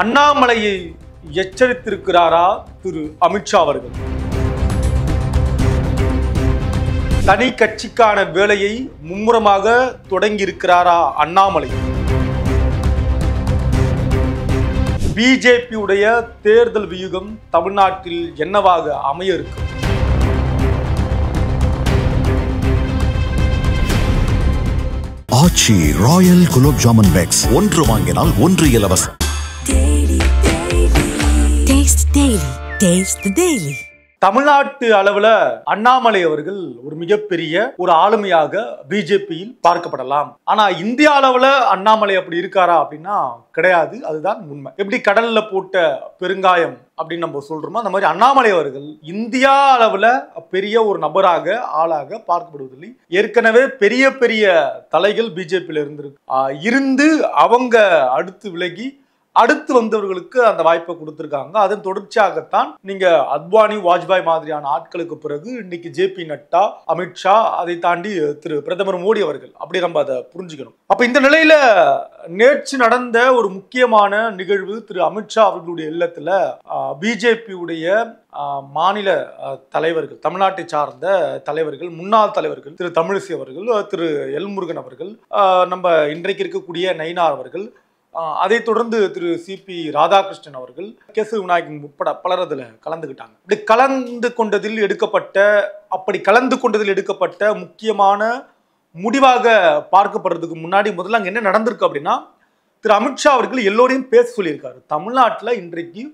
அண்ணாமலையை எச்சரித்திருக்கிறாரா திரு அமித்ஷா அவர்கள்? தனி கட்சிக்கான வேலையை மும்முரமாக தொடங்கி இருக்கிறாரா அண்ணாமலை? பிஜேபியுடைய தேர்தல் வியூகம் தமிழ்நாட்டில் என்னவாக அமைய இருக்கு? ஆச்சி ராயல் குலோப் ஜாமுன் பேக்ஸ் ஒன்று வாங்கினால் ஒன்று இலவசம். தமிழ்நாட்டு அளவுல அண்ணாமலை அவர்கள் ஒரு மிகப்பெரிய ஒரு ஆளுமையாக பிஜேபியில் பார்க்கப்படலாம். ஆனா இந்திய அளவுல அண்ணாமலை அப்படி இருக்காரா அப்படின்னா கிடையாது. அதுதான் உண்மை. எப்படி கடல்ல போட்ட பெருங்காயம் அப்படின்னு நம்ம சொல்றோமோ அந்த மாதிரி அண்ணாமலை அவர்கள் இந்தியா அளவுல பெரிய ஒரு நபராக ஆளாக பார்க்கப்படுவதில்லை. ஏற்கனவே பெரிய பெரிய தலைகள் பிஜேபியில இருந்து அவங்க அடுத்து விலகி அடுத்து வந்தவர்களுக்கு அந்த வாய்ப்பை கொடுத்திருக்காங்க. அதன் தொடர்ச்சியாகத்தான் நீங்க அத்வானி, வாஜ்பாய் மாதிரியான ஆட்களுக்கு பிறகு இன்னைக்கு ஜே.பி. நட்டா, அமித்ஷா, அதை தாண்டி திரு பிரதமர் மோடி அவர்கள், அப்படி நம்ம அதை புரிஞ்சுக்கணும். அப்ப இந்த நிலையில நேற்று நடந்த ஒரு முக்கியமான நிகழ்வு, திரு அமித்ஷா அவர்களுடைய இல்லத்துல பிஜேபியுடைய மாநில தலைவர்கள், தமிழ்நாட்டை சார்ந்த தலைவர்கள், முன்னாள் தலைவர்கள், திரு தமிழிசை அவர்கள், திரு எல் முருகன் அவர்கள், நம்ம இன்றைக்கு இருக்கக்கூடிய நயினார் அவர்கள், அதை தொடர்ந்து திரு சி.பி. ராதாகிருஷ்ணன் அவர்கள், கேசவ விநாயகன் உட்பட பலர் அதில் கலந்துக்கிட்டாங்க. அப்படி கலந்து கொண்டதில் எடுக்கப்பட்ட முக்கியமான முடிவாக பார்க்கப்படுறதுக்கு முன்னாடி முதல்ல அங்கே என்ன நடந்திருக்கு அப்படின்னா, திரு அமித்ஷா அவர்கள் எல்லோரையும் பேச சொல்லியிருக்காரு. தமிழ்நாட்டில் இன்றைக்கு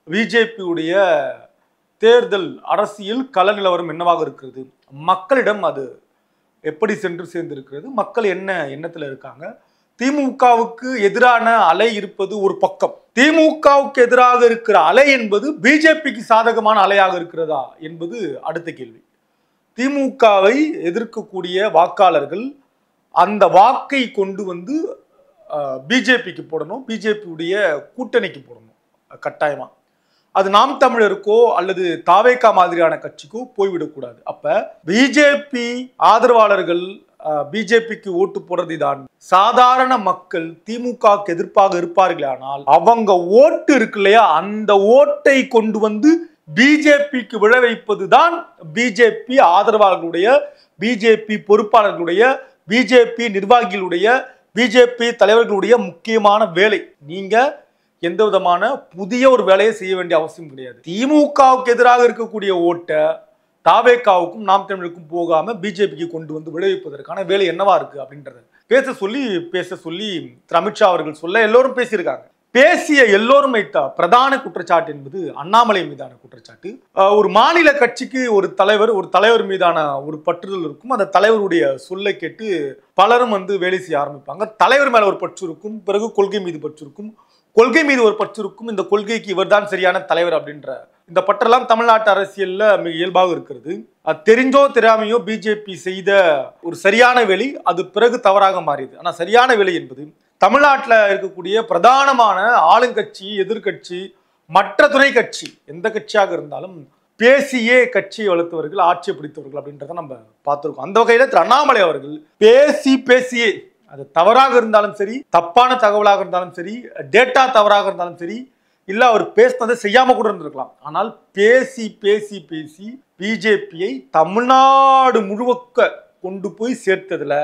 பிஜேபியுடைய தேர்தல் அரசியல் கள நிலவரம் என்னவாக இருக்கிறது, மக்களிடம் அது எப்படி சென்று சேர்ந்திருக்கிறது, மக்கள் என்ன எண்ணத்தில் இருக்காங்க, திமுகவுக்கு எதிரான அலை இருப்பது ஒரு பக்கம், திமுகவுக்கு எதிராக இருக்கிற அலை என்பது பிஜேபிக்கு சாதகமான அலையாக இருக்கிறதா என்பது அடுத்த கேள்வி. திமுகவை எதிர்க்கக்கூடிய வாக்காளர்கள் அந்த வாக்கை கொண்டு வந்து பிஜேபிக்கு போடணும், பிஜேபியுடைய கூட்டணிக்கு போடணும் கட்டாயமா. அது நாம் தமிழருக்கோ அல்லது தாவேகா மாதிரியான கட்சிக்கோ போய்விடக்கூடாது. அப்ப பிஜேபி ஆதரவாளர்கள் பிஜேபிக்கு ஓட்டு போடுறது தான் சாதாரண மக்கள் திமுகவுக்கு எதிர்ப்பாக இருப்பார்களானால் அவங்க ஓட்டு இருக்கு இல்லையா, அந்த ஓட்டை கொண்டு வந்து பிஜேபிக்கு விழ வைப்பது தான் பிஜேபி ஆதரவாளர்களுடைய, பிஜேபி பொறுப்பாளர்களுடைய, பிஜேபி நிர்வாகிகளுடைய, பிஜேபி தலைவர்களுடைய முக்கியமான வேலை. நீங்க எந்த விதமான புதிய ஒரு வேலையை செய்ய வேண்டிய அவசியம் கிடையாது. திமுகவுக்கு எதிராக இருக்கக்கூடிய ஓட்டை தாவேகாவுக்கும் நாம் தமிழுக்கும் போகாம பிஜேபிக்கு கொண்டு வந்து விளைவிப்பதற்கான வேலை என்னவா இருக்கு அப்படின்றத பேச சொல்லி திரு அமித்ஷா அவர்கள் சொல்ல எல்லோரும் பேசியிருக்காங்க. பேசிய எல்லோரும் வைத்த பிரதான குற்றச்சாட்டு என்பது அண்ணாமலை மீதான குற்றச்சாட்டு. ஒரு மாநில கட்சிக்கு ஒரு தலைவர் மீதான ஒரு பற்றுதல் இருக்கும். அந்த தலைவருடைய சொல்லை கேட்டு பலரும் வந்து வேலை செய்ய ஆரம்பிப்பாங்க. தலைவர் மேல ஒரு பற்று இருக்கும், பிறகு கொள்கை மீது பற்று இருக்கும், கொள்கை மீது ஒரு பற்று இருக்கும், இந்த கொள்கைக்கு இவர் தான் சரியான தலைவர் அப்படின்ற இந்த பற்றெல்லாம் தமிழ்நாட்டு அரசியல்ல மிக இயல்பாக இருக்கிறது. தெரிஞ்சோ தெரியாமையோ பிஜேபி செய்த ஒரு சரியான வேலை அது பிறகு தவறாக மாறியது. ஆனா சரியான வேலை என்பது தமிழ்நாட்டில் இருக்கக்கூடிய பிரதானமான ஆளுங்கட்சி, எதிர்கட்சி, மற்ற துணை கட்சி, எந்த கட்சியாக இருந்தாலும் பேசியே கட்சியை வளர்த்தவர்கள், ஆட்சியை பிடித்தவர்கள் அப்படின்றத நம்ம பார்த்துருக்கோம். அந்த வகையில திரு அண்ணாமலை அவர்கள் பேசியே, அது தவறாக இருந்தாலும் சரி, தப்பான தகவலாக இருந்தாலும் சரி, டேட்டா தவறாக இருந்தாலும் சரி, இல்ல அவர் பேசினதை செய்யாம கூட இருந்திருக்கலாம். ஆனால் பேசி பிஜேபியை தமிழ்நாடு முழுக்க கொண்டு போய் சேர்த்ததுல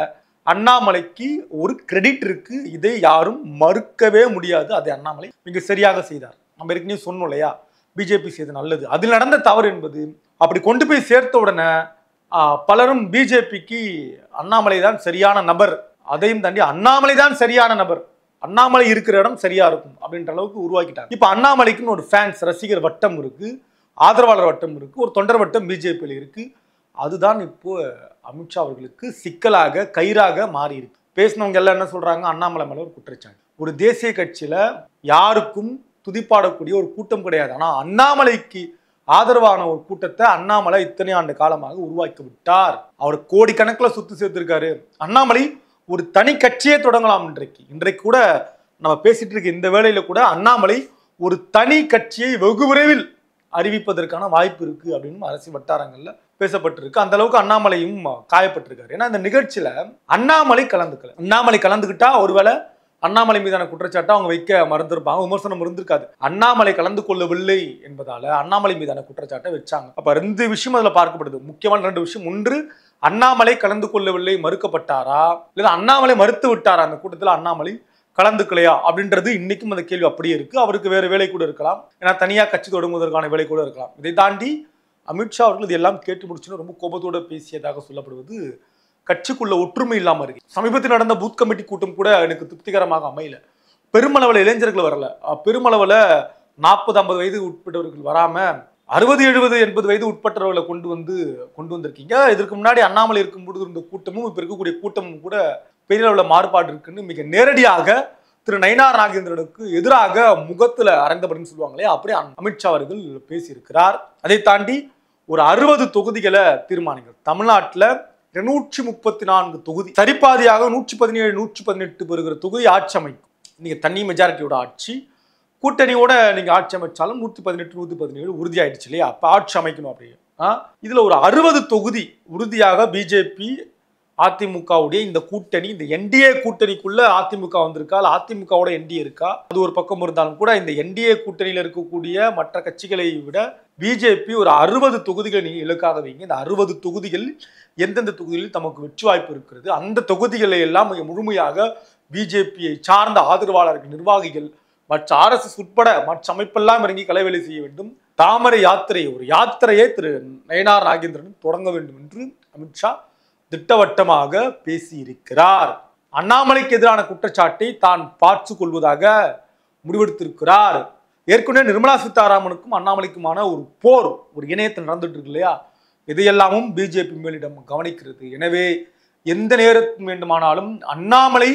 அண்ணாமலைக்கு ஒரு கிரெடிட் இருக்கு. இதை யாரும் மறுக்கவே முடியாது. அதை அண்ணாமலை மிக சரியாக செய்தார். நம்ம ஏற்கனவே சொன்னோம் இல்லையா, பிஜேபி செய்தது நல்லது, அதில் நடந்த தவறு என்பது அப்படி கொண்டு போய் சேர்த்த உடனே பலரும் பிஜேபிக்கு அண்ணாமலை தான் சரியான நபர், அதையும் தாண்டி அண்ணாமலை தான் சரியான நபர், அண்ணாமலை இருக்கிற இடம் சரியா இருக்கும் அப்படின்ற அளவுக்கு உருவாக்கிட்டாங்க. இப்ப அண்ணாமலைக்குன்னு ஒரு ஃபேன்ஸ், ரசிகர் வட்டம் இருக்கு, ஆதரவாளர் வட்டம் இருக்கு, ஒரு தொண்டர் வட்டம் பிஜேபியில் இருக்கு. அதுதான் இப்போ அமித்ஷா அவர்களுக்கு சிக்கலாக, கயிறாக மாறி இருக்கு. பேசினவங்க எல்லாம் என்ன சொல்றாங்க, அண்ணாமலை மேல ஒரு குற்றச்சாட்டு. ஒரு தேசிய கட்சியில யாருக்கும் துதிப்பாடக்கூடிய ஒரு கூட்டம் கிடையாது. ஆனா அண்ணாமலைக்கு ஆதரவான ஒரு கூட்டத்தை அண்ணாமலை இத்தனை ஆண்டு காலமாக உருவாக்கி விட்டார். அவர் கோடிக்கணக்கில் சொத்து சேர்த்திருக்காரு. அண்ணாமலை ஒரு தனி கட்சியே தொடங்கலாம். இன்றைக்கு கூட நம்ம பேசிட்டு இருக்க இந்த வேளையில கூட அண்ணாமலை ஒரு தனி கட்சியை வெகு விரைவில் அறிவிப்பதற்கான வாய்ப்பு இருக்கு அப்படின்னு அரசியல் வட்டாரங்கள்ல பேசப்பட்டிருக்கு. அந்த அளவுக்கு அண்ணாமலையும் காயப்பட்டிருக்காரு. ஏன்னா இந்த நிகழ்ச்சியில அண்ணாமலை கலந்துக்கிட்டா ஒருவேளை அண்ணாமலை மீதான குற்றச்சாட்டை அவங்க வைக்க மறந்துருப்பாங்க, விமர்சனம் இருந்திருக்காது. அண்ணாமலை கலந்து கொள்ளவில்லை என்பதால அண்ணாமலை மீதான குற்றச்சாட்டை வச்சாங்க. அப்ப 2 விஷயம் அதுல பார்க்கப்படுது, முக்கியமான 2 விஷயம். ஒன்று, அண்ணாமலை கலந்து கொள்ளவில்லை, மறுக்கப்பட்டாரா, இல்ல அண்ணாமலை மறுத்து விட்டாரா, அந்த கூட்டத்தில் அண்ணாமலை கலந்துக்கலையா அப்படின்றது இன்னைக்கும் அந்த கேள்வி அப்படியே இருக்கு. அவருக்கு வேற வேலை கூட இருக்கலாம், ஏன்னா தனியா கட்சி தொடங்குவதற்கான வேலை கூட இருக்கலாம். இதை தாண்டி அமித்ஷா அவர்கள் இதெல்லாம் கேட்டு முடிச்சுன்னு ரொம்ப கோபத்தோட பேசியதாக சொல்லப்படுவது கட்சிக்குள்ள ஒற்றுமை இல்லாம இருக்கு. சமீபத்தில் நடந்த பூத் கமிட்டி கூட்டம் கூட எனக்கு திருப்திகரமாக அமையல. பெருமளவில் இளைஞர்கள் வரல, பெருமளவில் 40-50 வயது உட்பட்டவர்கள் வராம 60-70-80 வயது உட்பட்டவர்களை கொண்டு வந்திருக்கீங்க. இதற்கு முன்னாடி அண்ணாமலை இருக்கும்போது இருந்த கூட்டமும் இப்ப இருக்கக்கூடிய கூட்டமும் கூட பெரிய அளவில் மாறுபாடு இருக்குன்னு மிக நேரடியாக திரு நயினார் நாகேந்திரனுக்கு எதிராக முகத்துல அறைந்தபடின்னு சொல்லுவாங்களே, அப்படியே அமித்ஷா அவர்கள் பேசியிருக்கிறார். அதை தாண்டி ஒரு 60 தொகுதிகளை தீர்மானிக்கிறது. தமிழ்நாட்டில் 234 தொகுதி, சரிபாதியாக 117-118 பெறுகிற தொகுதி ஆட்சி அமைக்கும். நீங்க தனி மெஜாரிட்டியோட ஆட்சி, கூட்டணியோட நீங்க ஆட்சி அமைச்சாலும் 118-117 உறுதி ஆயிடுச்சு இல்லையா? அப்ப ஆட்சி அமைக்கணும். அப்படியே இதுல ஒரு 60 தொகுதி உறுதியாக பிஜேபி அதிமுகவுடைய இந்த கூட்டணி, இந்த என்டிஏ கூட்டணிக்குள்ள அதிமுக வந்திருக்கா, அதிமுகவோட என்டிஏ இருக்கா, அது ஒரு பக்கம் இருந்தாலும் கூட இந்த என்டிஏ கூட்டணியில் இருக்கக்கூடிய மற்ற கட்சிகளை விட பிஜேபி ஒரு 60 தொகுதிகளை நீங்க இலக்காக வைங்க. இந்த 60 தொகுதிகள் எந்தெந்த தொகுதிகளில் தமக்கு வெற்றி வாய்ப்பு இருக்கிறது, அந்த தொகுதிகளை எல்லாம் முழுமையாக பிஜேபியை சார்ந்த ஆதரவாளர்கள், நிர்வாகிகள், மற்ற RSS உட்பட மற்ற அமைப்பெல்லாம் இறங்கி கலைவேலை செய்ய வேண்டும். தாமரை யாத்திரை, ஒரு யாத்திரையை திரு நயினார் நாகேந்திரன் தொடங்க வேண்டும் என்று அமித்ஷா திட்டவட்டமாக பேசியிருக்கிறார். அண்ணாமலைக்கு எதிரான குற்றச்சாட்டை தான் பார்த்து கொள்வதாக முடிவெடுத்திருக்கிறார். ஏற்கனவே நிர்மலா சீதாராமனுக்கும் அண்ணாமலைக்குமான ஒரு போர் ஒரு இணையத்தில் நடந்துட்டு இருக்கு இல்லையா? இதையெல்லாமும் பிஜேபி மேலிடம் கவனிக்கிறது. எனவே எந்த நேரத்தில் வேண்டுமானாலும் அண்ணாமலை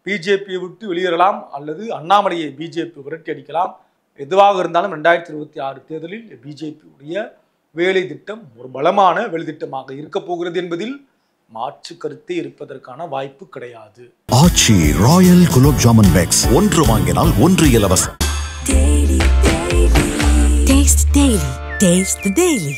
பிஜேபியை விட்டு வெளியேறலாம், அல்லது அண்ணாமலையை பிஜேபி விரட்டி அடிக்கலாம். எதுவாக இருந்தாலும் 2026 தேர்தலில் பிஜேபியுடைய வேலை திட்டம் ஒரு பலமான வேலை திட்டமாக இருக்க போகிறது என்பதில் மாற்று கருத்தே இருப்பதற்கான வாய்ப்பு கிடையாது. ஆச்சி ராயல் குலோப் ஜாமுன் பேக்ஸ், 1 வாங்கினால் 1 இலவசம். Taste the Daily.